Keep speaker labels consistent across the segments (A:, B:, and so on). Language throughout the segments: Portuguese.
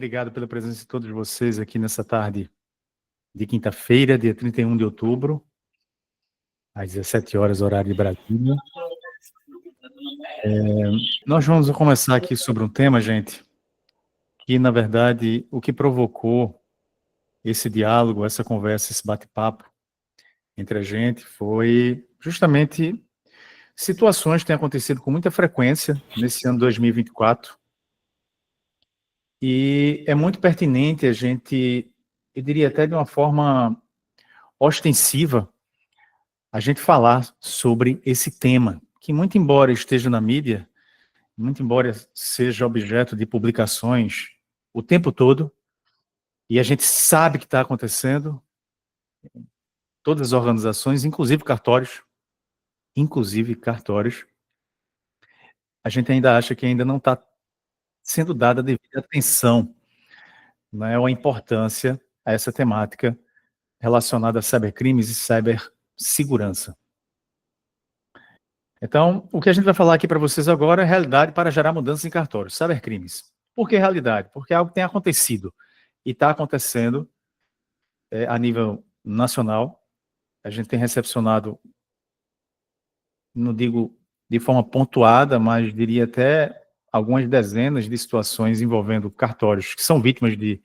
A: Obrigado pela presença de todos vocês aqui nessa tarde de quinta-feira, dia 31 de outubro, às 17 horas, horário de Brasília. Nós vamos começar aqui sobre um tema, gente, que, na verdade, o que provocou esse diálogo, essa conversa, esse bate-papo entre a gente foi justamente situações que têm acontecido com muita frequência nesse ano 2024, e é muito pertinente a gente, eu diria até de uma forma ostensiva, a gente falar sobre esse tema, que muito embora esteja na mídia, muito embora seja objeto de publicações o tempo todo, e a gente sabe que está acontecendo, todas as organizações, inclusive cartórios, a gente ainda acha que ainda não está sendo dada a devida atenção, né, ou a importância a essa temática relacionada a cybercrimes e cibersegurança. Então, o que a gente vai falar aqui para vocês agora é realidade para gerar mudanças em cartórios, cybercrimes. Por que realidade? Porque é algo que tem acontecido e está acontecendo a nível nacional. A gente tem recepcionado, não digo de forma pontuada, mas diria até algumas dezenas de situações envolvendo cartórios que são vítimas de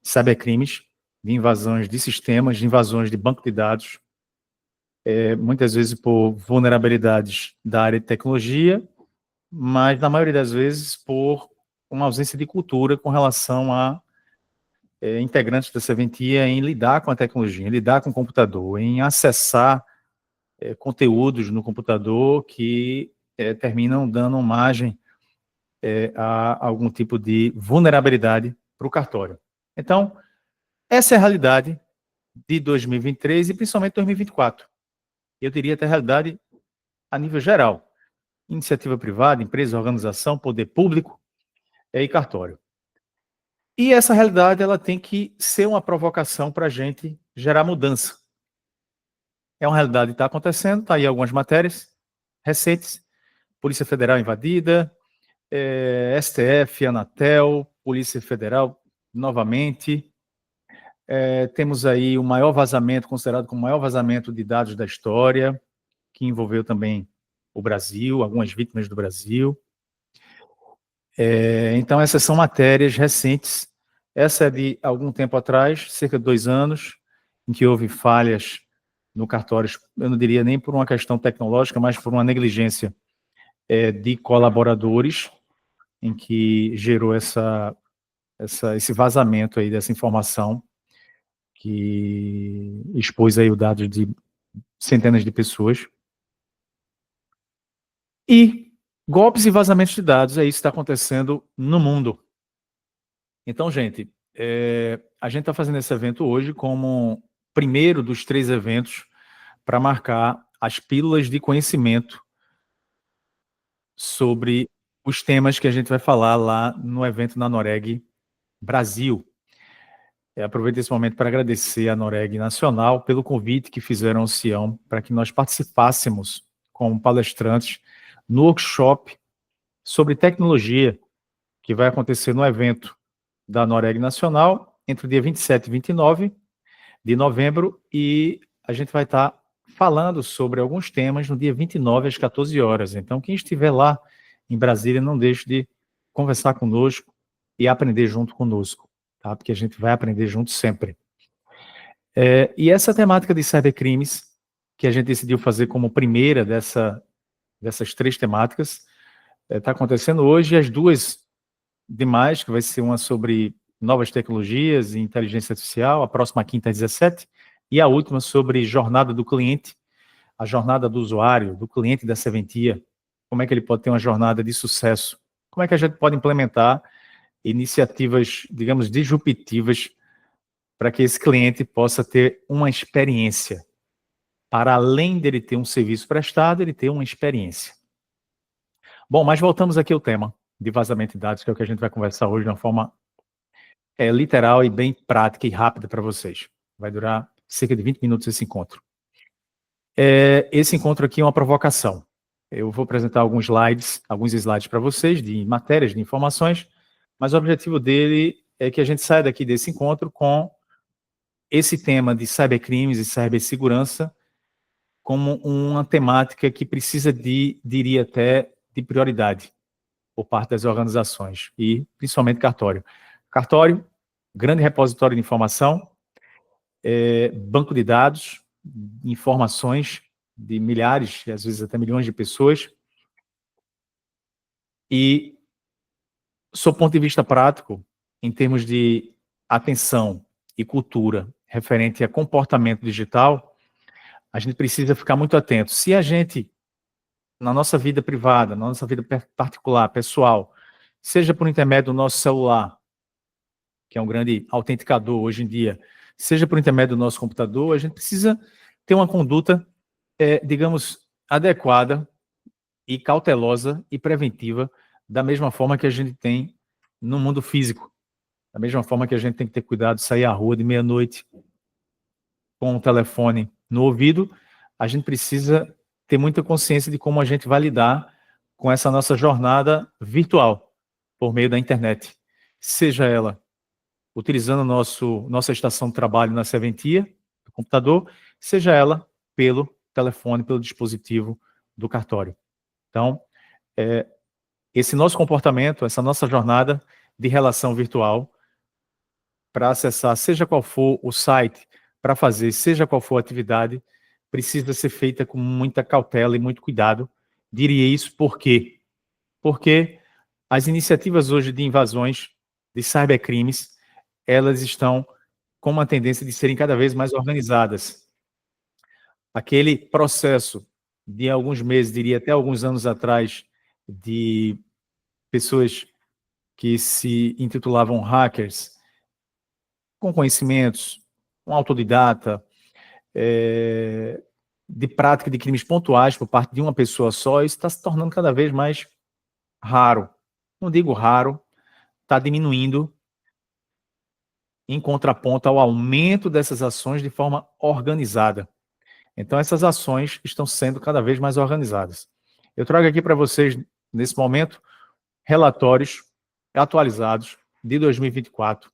A: cybercrimes, de invasões de sistemas, de invasões de banco de dados, muitas vezes por vulnerabilidades da área de tecnologia, mas na maioria das vezes por uma ausência de cultura com relação a integrantes da serventia em lidar com a tecnologia, em lidar com o computador, em acessar conteúdos no computador que terminam dando margem a algum tipo de vulnerabilidade para o cartório. Então, essa é a realidade de 2023 e principalmente 2024. Eu diria até a realidade a nível geral. Iniciativa privada, empresa, organização, poder público e cartório. E essa realidade ela tem que ser uma provocação para a gente gerar mudança. É uma realidade que está acontecendo, está aí algumas matérias recentes, Polícia Federal invadida, STF, Anatel, Polícia Federal novamente, temos aí o maior vazamento, considerado como o maior vazamento de dados da história, que envolveu também o Brasil, algumas vítimas do Brasil. Então, essas são matérias recentes. Essa é de algum tempo atrás, cerca de 2 anos, em que houve falhas no cartório, eu não diria nem por uma questão tecnológica, mas por uma negligência de colaboradores, em que gerou esse vazamento aí dessa informação, que expôs aí o dado de centenas de pessoas. E golpes e vazamentos de dados, é isso que está acontecendo no mundo. Então, gente, a gente está fazendo esse evento hoje como primeiro dos 3 eventos para marcar as pílulas de conhecimento sobre os temas que a gente vai falar lá no evento na Noreg Brasil. Aproveito esse momento para agradecer à Noreg Nacional pelo convite que fizeram ao Sião para que nós participássemos como palestrantes no workshop sobre tecnologia que vai acontecer no evento da Noreg Nacional entre o dia 27 e 29 de novembro, e a gente vai estar falando sobre alguns temas no dia 29 às 14 horas. Então, quem estiver lá em Brasília, não deixe de conversar conosco e aprender junto conosco, tá? Porque a gente vai aprender junto sempre. E essa temática de cybercrimes, que a gente decidiu fazer como primeira dessas 3 temáticas, está acontecendo hoje, as 2 demais, que vai ser uma sobre novas tecnologias e inteligência artificial, a próxima quinta às 17, e a última sobre jornada do cliente, a jornada do usuário, do cliente da serventia, como é que ele pode ter uma jornada de sucesso, como é que a gente pode implementar iniciativas, digamos, disruptivas para que esse cliente possa ter uma experiência, para além dele ter um serviço prestado, ele ter uma experiência. Bom, mas voltamos aqui ao tema de vazamento de dados, que é o que a gente vai conversar hoje de uma forma literal e bem prática e rápida para vocês. Vai durar cerca de 20 minutos esse encontro. Esse encontro aqui é uma provocação. Eu vou apresentar alguns slides para vocês, de matérias, de informações, mas o objetivo dele é que a gente saia daqui desse encontro com esse tema de cybercrimes e cibersegurança como uma temática que precisa diria até, de prioridade por parte das organizações, e principalmente cartório. Cartório, grande repositório de informação, banco de dados, informações de milhares, às vezes até milhões de pessoas, e, sob ponto de vista prático, em termos de atenção e cultura referente a comportamento digital, a gente precisa ficar muito atento. Se a gente, na nossa vida privada, na nossa vida particular, pessoal, seja por intermédio do nosso celular, que é um grande autenticador hoje em dia, seja por intermédio do nosso computador, a gente precisa ter uma conduta, digamos, adequada e cautelosa e preventiva, da mesma forma que a gente tem no mundo físico. Da mesma forma que a gente tem que ter cuidado de sair à rua de meia-noite com o telefone no ouvido, a gente precisa ter muita consciência de como a gente vai lidar com essa nossa jornada virtual, por meio da internet. Seja ela utilizando nossa estação de trabalho na serventia, do computador, seja ela pelo telefone, pelo dispositivo do cartório. Então, esse nosso comportamento, essa nossa jornada de relação virtual, para acessar, seja qual for o site, para fazer, seja qual for a atividade, precisa ser feita com muita cautela e muito cuidado. Diria isso por quê? Porque as iniciativas hoje de invasões, de cybercrimes, elas estão com uma tendência de serem cada vez mais organizadas. Aquele processo de alguns meses, diria até alguns anos atrás, de pessoas que se intitulavam hackers, com conhecimentos, um autodidata, de prática de crimes pontuais por parte de uma pessoa só, isso está se tornando cada vez mais raro. Não digo raro, está diminuindo em contraponto ao aumento dessas ações de forma organizada. Então, essas ações estão sendo cada vez mais organizadas. Eu trago aqui para vocês, nesse momento, relatórios atualizados de 2024,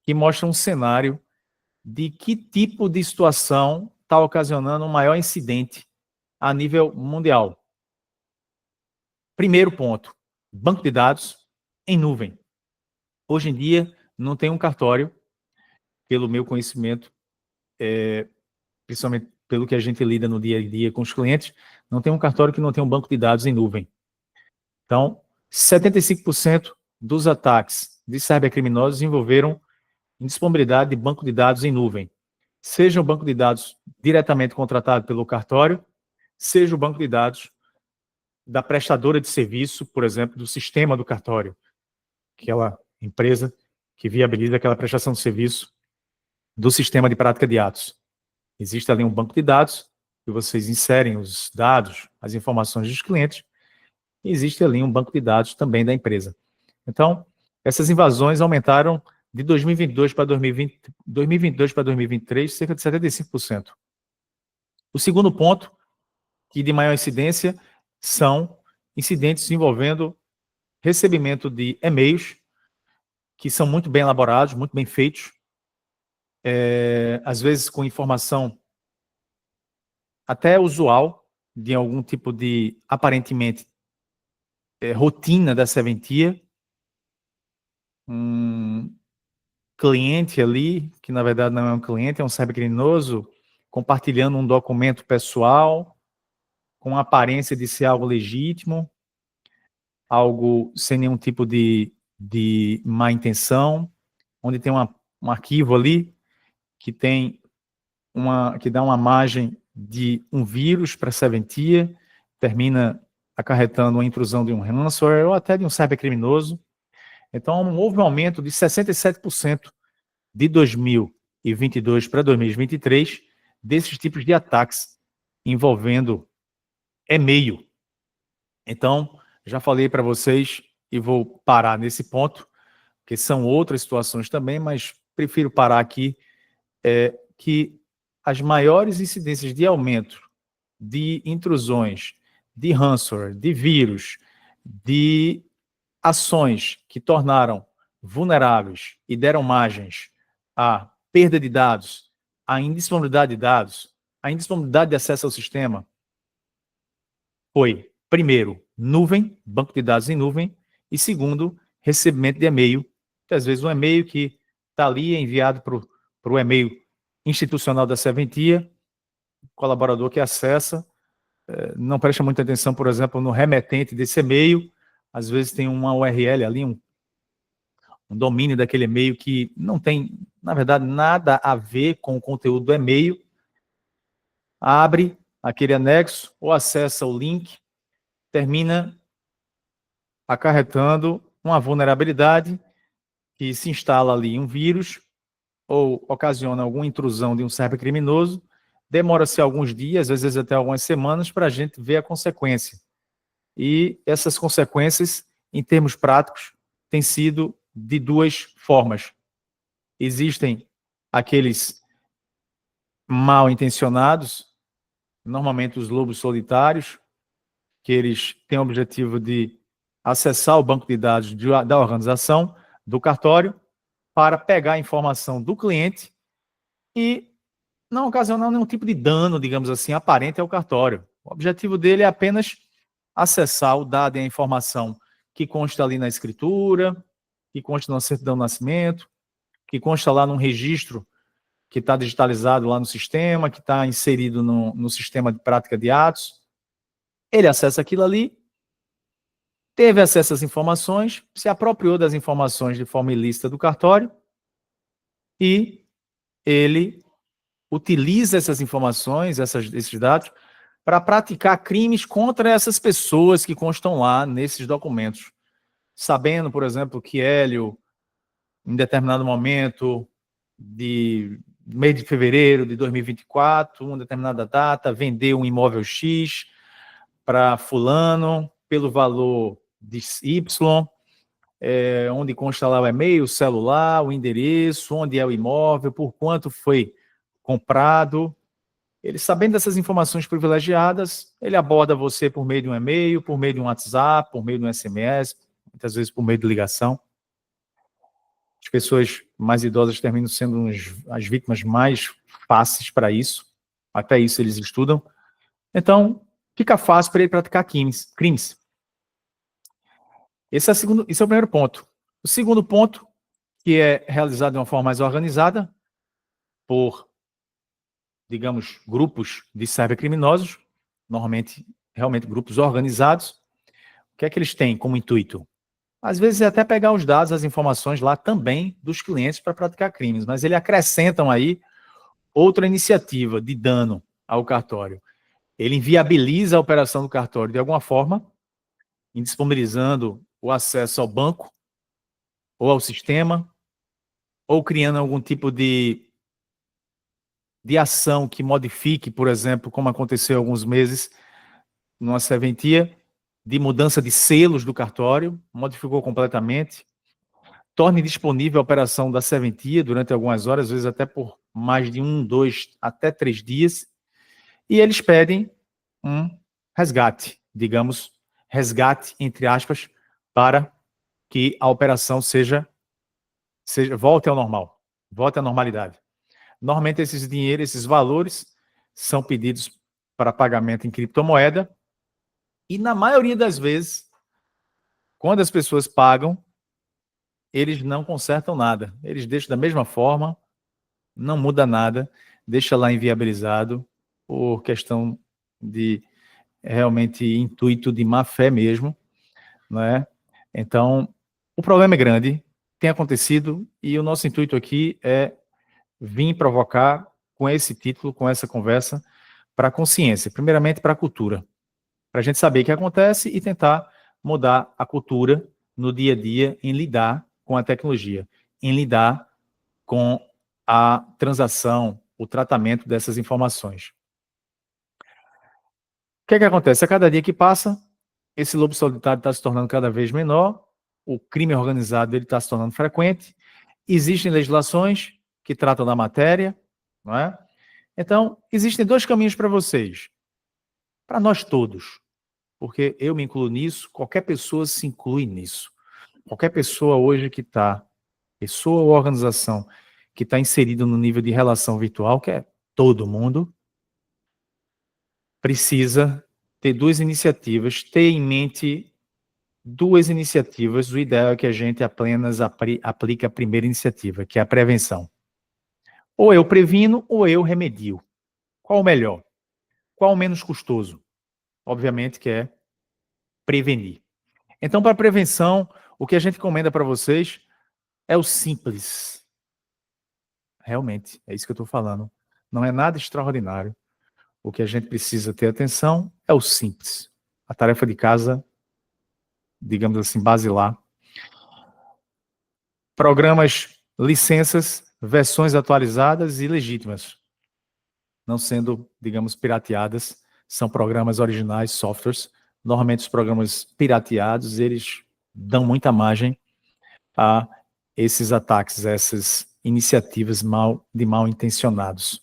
A: que mostram um cenário de que tipo de situação está ocasionando um maior incidente a nível mundial. Primeiro ponto, banco de dados em nuvem. Hoje em dia, não tem um cartório, pelo meu conhecimento, principalmente pelo que a gente lida no dia a dia com os clientes, não tem um cartório que não tenha um banco de dados em nuvem. Então, 75% dos ataques de cybercriminosos envolveram indisponibilidade de banco de dados em nuvem. Seja o banco de dados diretamente contratado pelo cartório, seja o banco de dados da prestadora de serviço, por exemplo, do sistema do cartório, aquela empresa que viabiliza aquela prestação de serviço do sistema de prática de atos. Existe ali um banco de dados, que vocês inserem os dados, as informações dos clientes, e existe ali um banco de dados também da empresa. Então, essas invasões aumentaram de 2022 para 2023, cerca de 75%. O segundo ponto, que de maior incidência, são incidentes envolvendo recebimento de e-mails, que são muito bem elaborados, muito bem feitos, às vezes com informação até usual, de algum tipo de, aparentemente, rotina da serventia, um cliente ali, que na verdade não é um cliente, é um cybercriminoso, compartilhando um documento pessoal, com a aparência de ser algo legítimo, algo sem nenhum tipo de má intenção, onde tem um arquivo ali que dá uma margem de um vírus para a serventia, termina acarretando a intrusão de um ransomware ou até de um cybercriminoso. Então, houve um aumento de 67% de 2022 para 2023 desses tipos de ataques envolvendo e-mail. Então, já falei para vocês e vou parar nesse ponto, que são outras situações também, mas prefiro parar aqui, que as maiores incidências de aumento de intrusões, de ransomware, de vírus, de ações que tornaram vulneráveis e deram margens à perda de dados, à indisponibilidade de dados, à indisponibilidade de acesso ao sistema, foi, primeiro, nuvem, banco de dados em nuvem, e segundo, recebimento de e-mail, que às vezes um e-mail que está ali enviado para o e-mail institucional da serventia, o colaborador que acessa, não presta muita atenção, por exemplo, no remetente desse e-mail, às vezes tem uma URL ali, um domínio daquele e-mail que não tem, na verdade, nada a ver com o conteúdo do e-mail, abre aquele anexo ou acessa o link, termina acarretando uma vulnerabilidade que se instala ali um vírus ou ocasiona alguma intrusão de um cybercriminoso, demora-se alguns dias, às vezes até algumas semanas, para a gente ver a consequência. E essas consequências, em termos práticos, têm sido de duas formas. Existem aqueles mal intencionados, normalmente os lobos solitários, que eles têm o objetivo de acessar o banco de dados da organização, do cartório, para pegar a informação do cliente e não ocasionar nenhum tipo de dano, digamos assim, aparente ao cartório. O objetivo dele é apenas acessar o dado e a informação que consta ali na escritura, que consta na certidão de nascimento, que consta lá num registro que está digitalizado lá no sistema, que está inserido no sistema de prática de atos. Ele acessa aquilo ali, teve acesso às informações, se apropriou das informações de forma ilícita do cartório e ele utiliza essas informações, esses dados, para praticar crimes contra essas pessoas que constam lá nesses documentos. Sabendo, por exemplo, que Hélio, em determinado momento, de mês de fevereiro de 2024, uma determinada data, vendeu um imóvel X para fulano pelo valor de Y, onde consta lá o e-mail, o celular, o endereço, onde é o imóvel, por quanto foi comprado. Ele, sabendo dessas informações privilegiadas, ele aborda você por meio de um e-mail, por meio de um WhatsApp, por meio de um SMS, muitas vezes por meio de ligação. As pessoas mais idosas terminam sendo as vítimas mais fáceis para isso. Até isso eles estudam. Então, fica fácil para ele praticar crimes. Esse é o primeiro ponto. O segundo ponto, que é realizado de uma forma mais organizada, por, digamos, grupos de cybercriminosos, normalmente, realmente, grupos organizados. O que é que eles têm como intuito? Às vezes é até pegar os dados, as informações lá também dos clientes para praticar crimes, mas eles acrescentam aí outra iniciativa de dano ao cartório. Ele inviabiliza a operação do cartório de alguma forma, indisponibilizando o acesso ao banco, ou ao sistema, ou criando algum tipo de ação que modifique, por exemplo, como aconteceu há alguns meses, numa serventia, de mudança de selos do cartório, modificou completamente, torne disponível a operação da serventia durante algumas horas, às vezes até por mais de 1, 2, até 3 dias, e eles pedem um resgate, digamos, resgate, entre aspas, para que a operação volte ao normal, volte à normalidade. Normalmente esses dinheiros, esses valores, são pedidos para pagamento em criptomoeda, e na maioria das vezes, quando as pessoas pagam, eles não consertam nada. Eles deixam da mesma forma, não muda nada, deixa lá inviabilizado por questão de realmente intuito de má fé mesmo, né? Então, o problema é grande, tem acontecido, e o nosso intuito aqui é vir provocar com esse título, com essa conversa, para a consciência, primeiramente para a cultura, para a gente saber o que acontece e tentar mudar a cultura no dia a dia em lidar com a tecnologia, em lidar com a transação, o tratamento dessas informações. O que é que acontece? A cada dia que passa, esse lobo solitário está se tornando cada vez menor, o crime organizado está se tornando frequente, existem legislações que tratam da matéria, não é? Então, existem dois caminhos para vocês, para nós todos, porque eu me incluo nisso, qualquer pessoa se inclui nisso. Qualquer pessoa hoje que está pessoa ou organização que está inserida no nível de relação virtual, que é todo mundo, precisa ter duas iniciativas, ter em mente duas iniciativas. O ideal é que a gente apenas aplique a primeira iniciativa, que é a prevenção. Ou eu previno ou eu remedio. Qual o melhor? Qual o menos custoso? Obviamente que é prevenir. Então, para prevenção, o que a gente recomenda para vocês é o simples. Realmente, é isso que eu estou falando. Não é nada extraordinário. O que a gente precisa ter atenção é o simples. A tarefa de casa, digamos assim, basilar. Programas, licenças, versões atualizadas e legítimas. Não sendo, digamos, pirateadas. São programas originais, softwares. Normalmente os programas pirateados, eles dão muita margem a esses ataques, a essas iniciativas mal intencionados.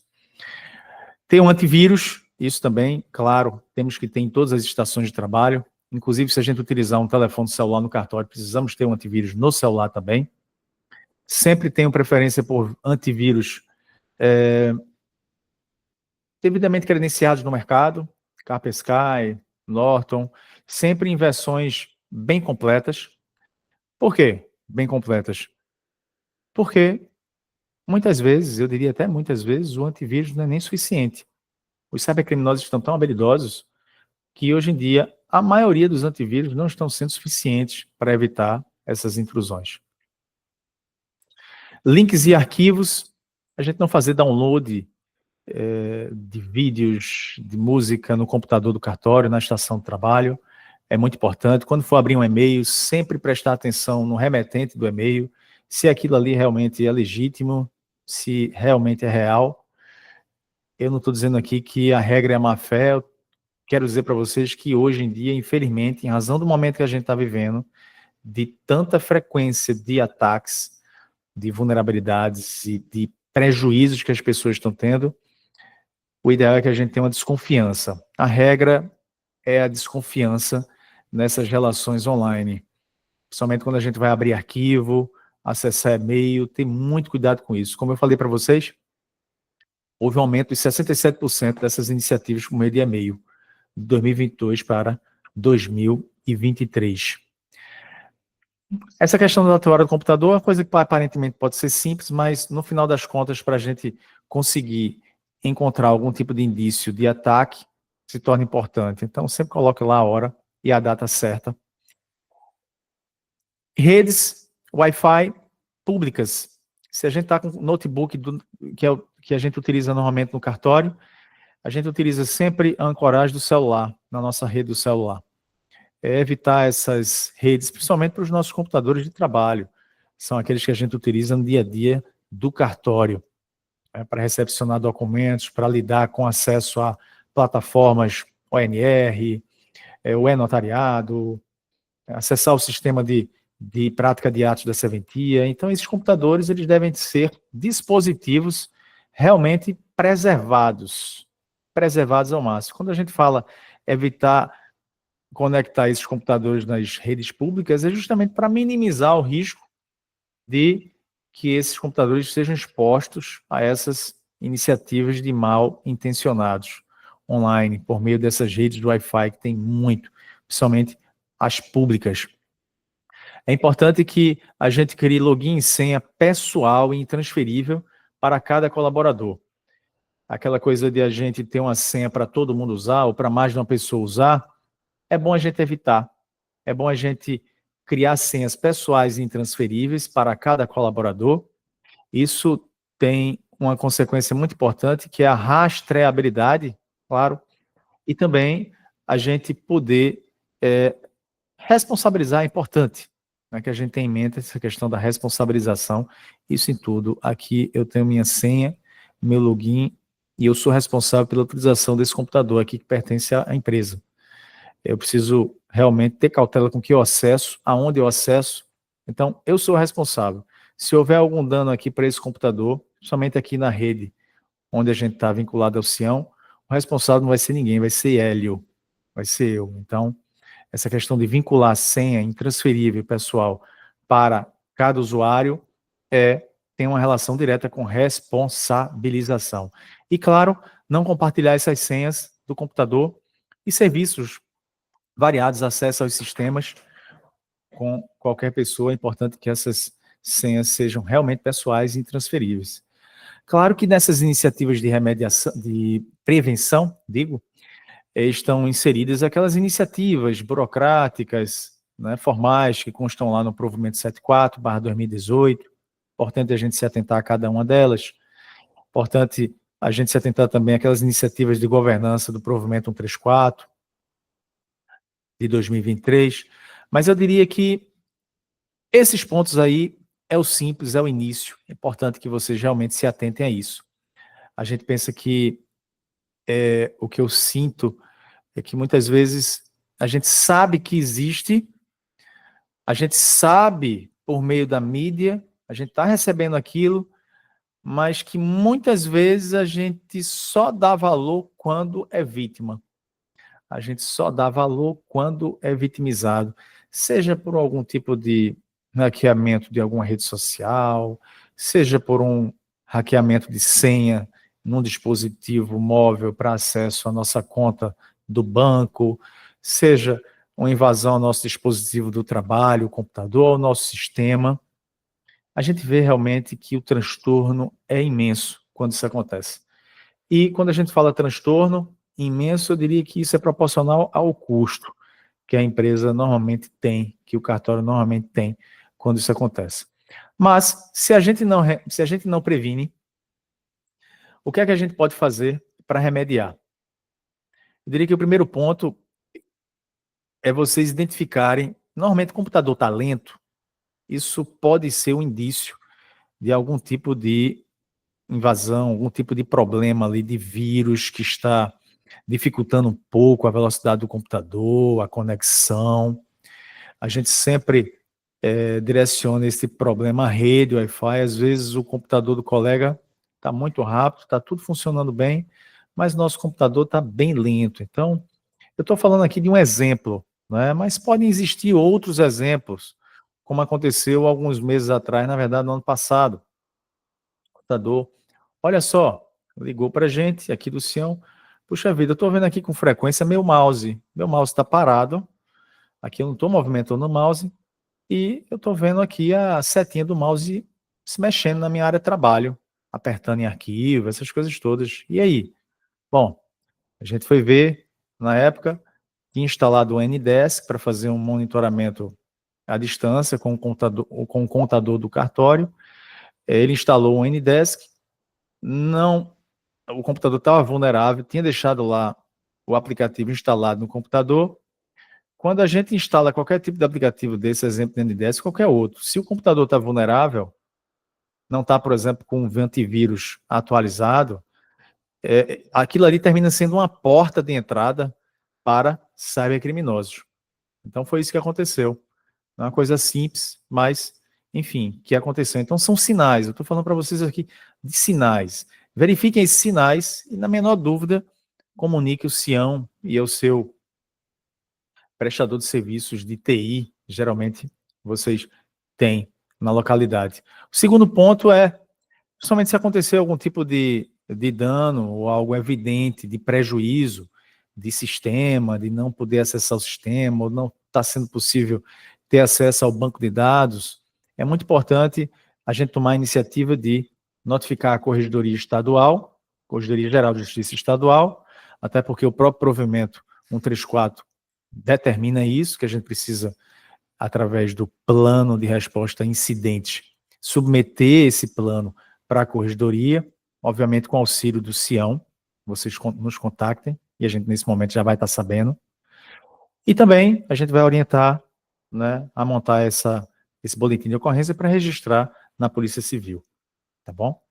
A: Tem um antivírus, isso também, claro, temos que ter em todas as estações de trabalho. Inclusive, se a gente utilizar um telefone celular no cartório, precisamos ter um antivírus no celular também. Sempre tenho preferência por antivírus devidamente credenciados no mercado, Kaspersky, Norton, sempre em versões bem completas. Por quê? Bem completas. Porque muitas vezes, eu diria até muitas vezes, o antivírus não é nem suficiente. Os cybercriminosos estão tão habilidosos que hoje em dia a maioria dos antivírus não estão sendo suficientes para evitar essas intrusões. Links e arquivos, a gente não fazer download de vídeos, de música no computador do cartório, na estação de trabalho, é muito importante. Quando for abrir um e-mail, sempre prestar atenção no remetente do e-mail, se aquilo ali realmente é legítimo, se realmente é real. Eu não estou dizendo aqui que a regra é a má-fé, eu quero dizer para vocês que hoje em dia, infelizmente, em razão do momento que a gente está vivendo, de tanta frequência de ataques, de vulnerabilidades e de prejuízos que as pessoas estão tendo, o ideal é que a gente tenha uma desconfiança. A regra é a desconfiança nessas relações online. Principalmente quando a gente vai abrir arquivo, acessar e-mail, ter muito cuidado com isso. Como eu falei para vocês, houve um aumento de 67% dessas iniciativas por meio de e-mail, de 2022 para 2023. Essa questão da atuária do computador é uma coisa que aparentemente pode ser simples, mas no final das contas, para a gente conseguir encontrar algum tipo de indício de ataque, se torna importante. Então, sempre coloque lá a hora e a data certa. Redes Wi-Fi públicas. Se a gente está com notebook, que a gente utiliza normalmente no cartório, a gente utiliza sempre a ancoragem do celular, na nossa rede do celular. É evitar essas redes, principalmente para os nossos computadores de trabalho. São aqueles que a gente utiliza no dia a dia do cartório, para recepcionar documentos, para lidar com acesso a plataformas ONR, o e-notariado, acessar o sistema de prática de atos da serventia. Então, esses computadores eles devem ser dispositivos realmente preservados ao máximo. Quando a gente fala evitar conectar esses computadores nas redes públicas, é justamente para minimizar o risco de que esses computadores sejam expostos a essas iniciativas de mal intencionados online, por meio dessas redes do Wi-Fi, que tem muito, principalmente as públicas. É importante que a gente crie login e senha pessoal e intransferível para cada colaborador. Aquela coisa de a gente ter uma senha para todo mundo usar, ou para mais de uma pessoa usar, é bom a gente evitar. É bom a gente criar senhas pessoais e intransferíveis para cada colaborador. Isso tem uma consequência muito importante, que é a rastreabilidade, claro, e também a gente poder responsabilizar é importante, né, que a gente tenha em mente essa questão da responsabilização, isso em tudo. Aqui eu tenho minha senha, meu login, e eu sou responsável pela utilização desse computador aqui que pertence à empresa. Eu preciso realmente ter cautela com o que eu acesso, aonde eu acesso. Então, eu sou responsável. Se houver algum dano aqui para esse computador, somente aqui na rede onde a gente está vinculado ao Sião, o responsável não vai ser ninguém, vai ser Hélio, vai ser eu. Então, essa questão de vincular a senha intransferível pessoal para cada usuário tem uma relação direta com responsabilização. E, claro, não compartilhar essas senhas do computador e serviços variados, acesso aos sistemas com qualquer pessoa. É importante que essas senhas sejam realmente pessoais e intransferíveis. Claro que nessas iniciativas de remediação, de prevenção, estão inseridas aquelas iniciativas burocráticas, né, formais, que constam lá no provimento 74/2018. Importante a gente se atentar a cada uma delas. Importante a gente se atentar também àquelas iniciativas de governança do provimento 134, de 2023. Mas eu diria que esses pontos aí é o simples, é o início. É importante que vocês realmente se atentem a isso. A gente pensa que o que eu sinto é que muitas vezes a gente sabe que existe, a gente sabe por meio da mídia, a gente está recebendo aquilo, mas que muitas vezes a gente só dá valor quando é vítima. A gente só dá valor quando é vitimizado, seja por algum tipo de hackeamento de alguma rede social, seja por um hackeamento de senha num dispositivo móvel para acesso à nossa conta do banco, seja uma invasão ao nosso dispositivo do trabalho, o computador, ao nosso sistema. A gente vê realmente que o transtorno é imenso quando isso acontece. E quando a gente fala transtorno imenso, eu diria que isso é proporcional ao custo que a empresa normalmente tem, que o cartório normalmente tem quando isso acontece. Mas, se a gente não previne, o que é que a gente pode fazer para remediar? Eu diria que o primeiro ponto é vocês identificarem, normalmente o computador está lento, isso pode ser um indício de algum tipo de invasão, algum tipo de problema ali de vírus que está dificultando um pouco a velocidade do computador, a conexão. A gente sempre direciona esse problema à rede, Wi-Fi. Às vezes o computador do colega está muito rápido, está tudo funcionando bem, mas nosso computador está bem lento. Então, eu estou falando aqui de um exemplo, né? Mas podem existir outros exemplos, como aconteceu alguns meses atrás, na verdade, no ano passado. O computador, olha só, ligou para a gente aqui do Sião. Puxa vida, eu estou vendo aqui com frequência meu mouse está parado, aqui eu não estou movimentando o mouse, e eu estou vendo aqui a setinha do mouse se mexendo na minha área de trabalho, apertando em arquivo, essas coisas todas. E aí? Bom, a gente foi ver, na época, tinha instalado o Ndesk para fazer um monitoramento à distância com o contador do cartório. Ele instalou o Ndesk, não, o computador estava vulnerável, tinha deixado lá o aplicativo instalado no computador. Quando a gente instala qualquer tipo de aplicativo desse, exemplo do Ndesk, qualquer outro, se o computador está vulnerável, não está, por exemplo, com um antivírus atualizado, aquilo ali termina sendo uma porta de entrada para cybercriminosos. Então foi isso que aconteceu. É uma coisa simples, mas, enfim, que aconteceu. Então são sinais, eu estou falando para vocês aqui de sinais. Verifiquem esses sinais e, na menor dúvida, comunique o Sião e ao seu prestador de serviços de TI, geralmente vocês têm na localidade. O segundo ponto é, principalmente se acontecer algum tipo de dano ou algo evidente de prejuízo de sistema, de não poder acessar o sistema, ou não está sendo possível ter acesso ao banco de dados, é muito importante a gente tomar a iniciativa de notificar a Corregedoria Estadual, Corregedoria Geral de Justiça Estadual, até porque o próprio provimento 134 determina isso, que a gente precisa, através do plano de resposta a incidentes, submeter esse plano para a corregedoria, obviamente com auxílio do Sião, vocês nos contactem, e a gente nesse momento já vai estar sabendo. E também a gente vai orientar, né, a montar esse boletim de ocorrência para registrar na Polícia Civil, tá bom?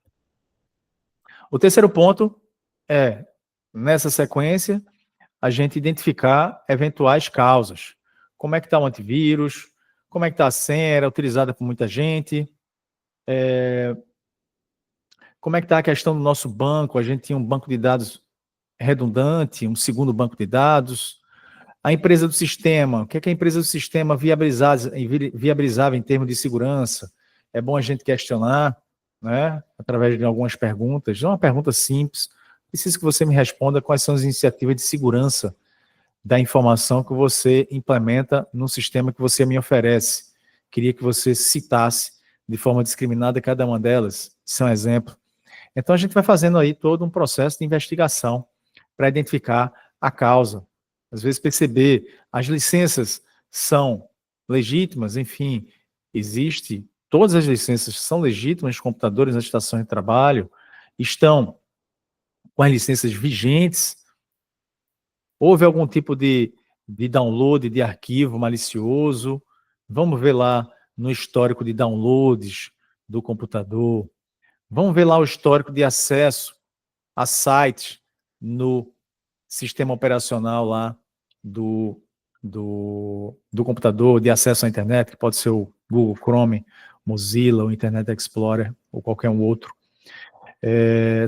A: O terceiro ponto é, nessa sequência, a gente identificar eventuais causas. Como é que está o antivírus, como é que está a senha, era utilizada por muita gente, como é que está a questão do nosso banco, a gente tinha um banco de dados redundante, um segundo banco de dados, a empresa do sistema, o que é que a empresa do sistema viabilizava em termos de segurança, é bom a gente questionar, né, através de algumas perguntas. Não é uma pergunta simples, preciso que você me responda quais são as iniciativas de segurança da informação que você implementa no sistema que você me oferece. Queria que você citasse de forma discriminada cada uma delas. Isso é um exemplo. Então, a gente vai fazendo aí todo um processo de investigação para identificar a causa. Às vezes, perceber as licenças são legítimas, enfim, todas as licenças são legítimas, os computadores nas estações de trabalho estão com as licenças vigentes. Houve algum tipo de download de arquivo malicioso? Vamos ver lá no histórico de downloads do computador. Vamos ver lá o histórico de acesso a sites no sistema operacional lá do computador, de acesso à internet, que pode ser o Google Chrome, Mozilla, o Internet Explorer ou qualquer um outro.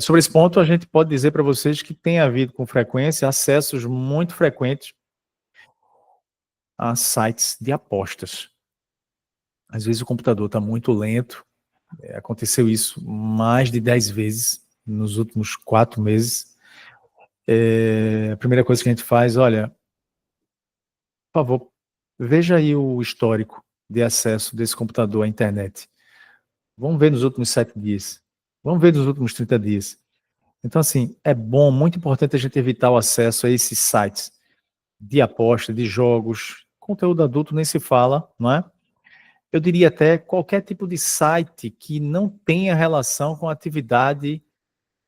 A: Sobre esse ponto, a gente pode dizer para vocês que tem havido com frequência acessos muito frequentes a sites de apostas. Às vezes o computador está muito lento, aconteceu isso mais de 10 vezes nos últimos 4 meses. A primeira coisa que a gente faz, olha, por favor, veja aí o histórico de acesso desse computador à internet. Vamos ver nos últimos 7 dias. Vamos ver nos últimos 30 dias. Então, assim, é bom, muito importante a gente evitar o acesso a esses sites de aposta, de jogos, conteúdo adulto nem se fala, não é? Eu diria até qualquer tipo de site que não tenha relação com a atividade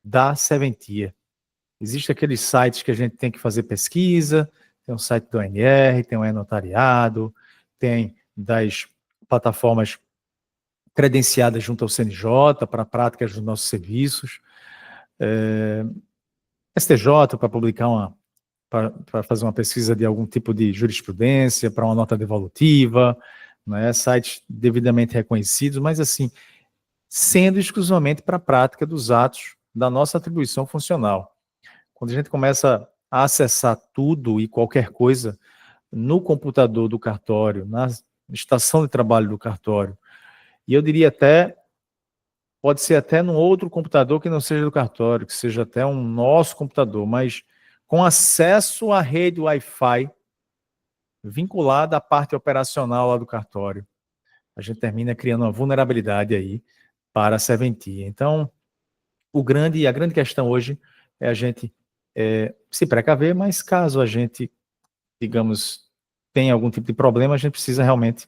A: da serventia. Existem aqueles sites que a gente tem que fazer pesquisa, tem um site do ONR, tem o e-notariado, tem das plataformas credenciadas junto ao CNJ para a prática dos nossos serviços, STJ para publicar para fazer uma pesquisa de algum tipo de jurisprudência, para uma nota devolutiva, né, sites devidamente reconhecidos, mas assim, sendo exclusivamente para a prática dos atos da nossa atribuição funcional. Quando a gente começa a acessar tudo e qualquer coisa no computador do cartório, na estação de trabalho do cartório, e eu diria até, pode ser até num outro computador que não seja do cartório, que seja até um nosso computador, mas com acesso à rede Wi-Fi vinculada à parte operacional lá do cartório. A gente termina criando uma vulnerabilidade aí para a serventia. Então, a grande questão hoje é a gente se precaver, mas caso a gente, digamos, tenha algum tipo de problema, a gente precisa realmente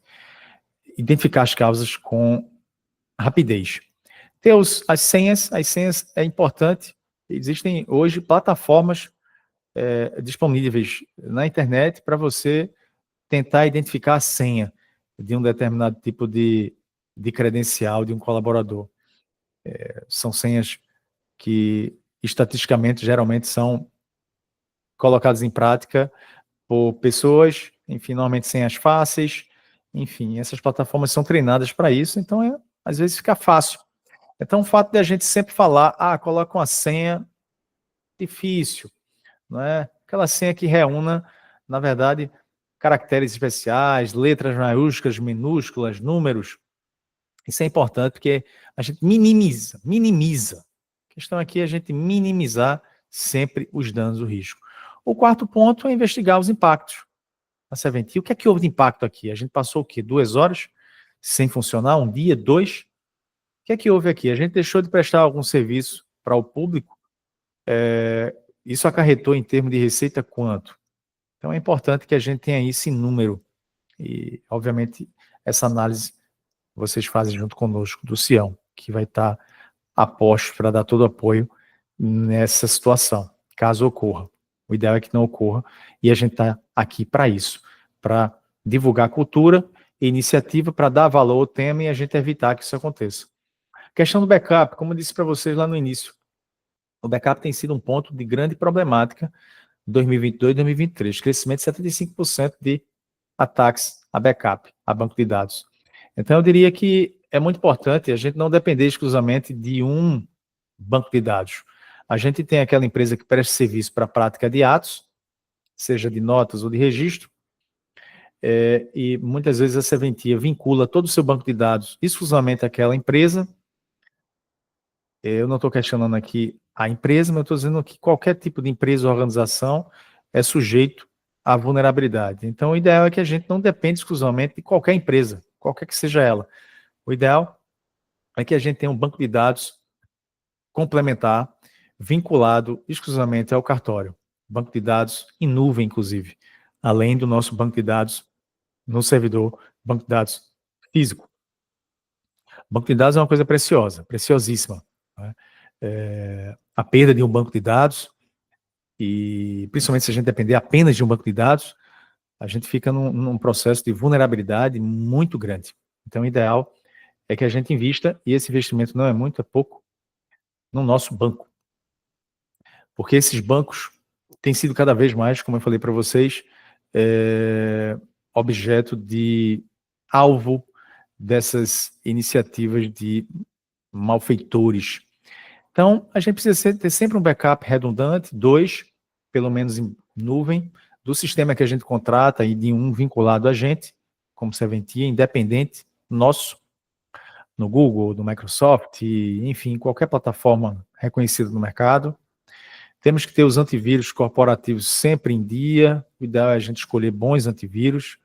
A: identificar as causas com rapidez. Ter as senhas é importante. Existem hoje plataformas disponíveis na internet para você tentar identificar a senha de um determinado tipo de credencial de um colaborador. São senhas que, estatisticamente, geralmente são colocadas em prática por pessoas, enfim, normalmente senhas fáceis, enfim, essas plataformas são treinadas para isso, então, às vezes, fica fácil. Então, o fato de a gente sempre falar, coloca uma senha difícil, não é? Aquela senha que reúna, na verdade, caracteres especiais, letras maiúsculas, minúsculas, números. Isso é importante porque a gente minimiza. A questão aqui é a gente minimizar sempre os danos, o risco. O quarto ponto é investigar os impactos na serventia. O que é que houve de impacto aqui? A gente passou o quê? 2 horas sem funcionar? Um dia? 2? O que é que houve aqui? A gente deixou de prestar algum serviço para o público? Isso acarretou em termos de receita quanto? Então é importante que a gente tenha isso em número. E, obviamente, essa análise vocês fazem junto conosco do Sião, que vai estar a posto para dar todo o apoio nessa situação, caso ocorra. O ideal é que não ocorra, e a gente está aqui para isso, para divulgar cultura e iniciativa, para dar valor ao tema e a gente evitar que isso aconteça. Questão do backup, como eu disse para vocês lá no início, o backup tem sido um ponto de grande problemática em 2022 e 2023, crescimento de 75% de ataques a backup, a banco de dados. Então, eu diria que é muito importante a gente não depender exclusivamente de um banco de dados. A gente tem aquela empresa que presta serviço para a prática de atos, seja de notas ou de registro, e muitas vezes a serventia vincula todo o seu banco de dados exclusivamente àquela empresa. Eu não estou questionando aqui a empresa, mas eu estou dizendo que qualquer tipo de empresa ou organização é sujeito à vulnerabilidade. Então, o ideal é que a gente não dependa exclusivamente de qualquer empresa, qualquer que seja ela. O ideal é que a gente tenha um banco de dados complementar, vinculado exclusivamente ao cartório. Banco de dados em nuvem, inclusive, além do nosso banco de dados no servidor, banco de dados físico. Banco de dados é uma coisa preciosa, preciosíssima, né? A perda de um banco de dados, e principalmente se a gente depender apenas de um banco de dados, a gente fica num processo de vulnerabilidade muito grande. Então, o ideal é que a gente invista, e esse investimento não é muito, é pouco, no nosso banco. Porque esses bancos têm sido cada vez mais, como eu falei para vocês, objeto de alvo dessas iniciativas de malfeitores. Então, a gente precisa ter sempre um backup redundante, 2, pelo menos em nuvem, do sistema que a gente contrata e de um vinculado a gente, como serventia, independente, nosso, no Google, no Microsoft, enfim, qualquer plataforma reconhecida no mercado. Temos que ter os antivírus corporativos sempre em dia, o ideal é a gente escolher bons antivírus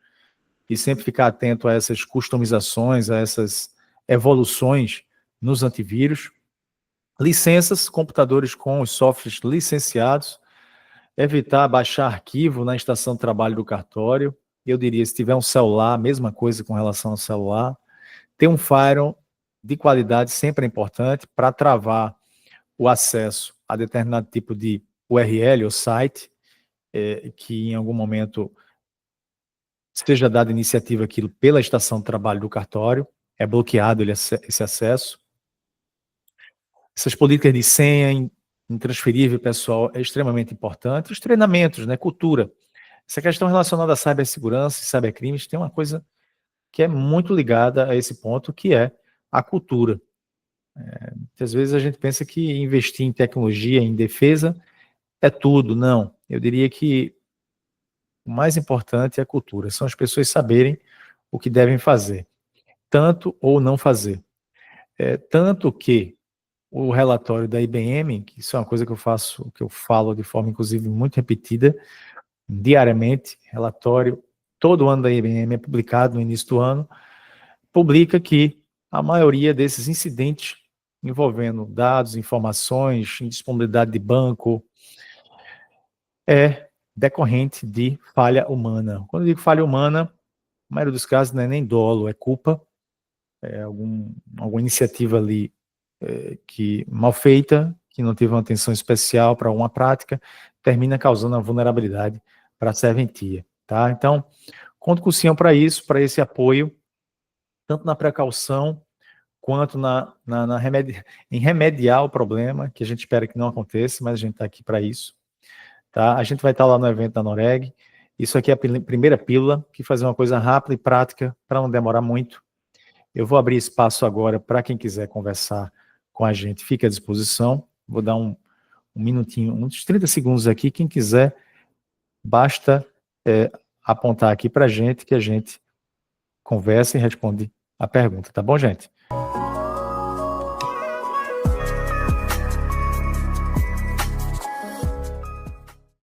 A: e sempre ficar atento a essas customizações, a essas evoluções nos antivírus. Licenças, computadores com os softwares licenciados, evitar baixar arquivo na estação de trabalho do cartório. Eu diria, se tiver um celular, mesma coisa com relação ao celular. Ter um firewall de qualidade sempre é importante para travar o acesso a determinado tipo de URL ou site, que em algum momento seja dada iniciativa aquilo pela estação de trabalho do cartório, é bloqueado esse acesso. Essas políticas de senha intransferível, pessoal, é extremamente importante. Os treinamentos, né, cultura. Essa questão relacionada à cibersegurança e cybercrimes tem uma coisa que é muito ligada a esse ponto, que é a cultura. Muitas vezes a gente pensa que investir em tecnologia, em defesa, é tudo. Não. Eu diria que o mais importante é a cultura. São as pessoas saberem o que devem fazer, tanto ou não fazer. Tanto que o relatório da IBM, que isso é uma coisa que eu faço, que eu falo de forma, inclusive, muito repetida, diariamente, relatório, todo ano da IBM é publicado no início do ano, publica que a maioria desses incidentes envolvendo dados, informações, indisponibilidade de banco, é decorrente de falha humana. Quando eu digo falha humana, a maioria dos casos não é nem dolo, é culpa, alguma iniciativa ali que mal feita, que não teve uma atenção especial para uma prática, termina causando a vulnerabilidade para a serventia. Tá? Então, conto com o senhor para isso, para esse apoio, tanto na precaução quanto em remediar o problema, que a gente espera que não aconteça, mas a gente está aqui para isso. Tá? A gente vai estar lá no evento da Noreg. Isso aqui é a primeira pílula, que fazer uma coisa rápida e prática, para não demorar muito. Eu vou abrir espaço agora para quem quiser conversar com a gente, fique à disposição. Vou dar um minutinho, uns 30 segundos aqui. Quem quiser, basta apontar aqui para a gente, que a gente conversa e responde a pergunta. Tá bom, gente?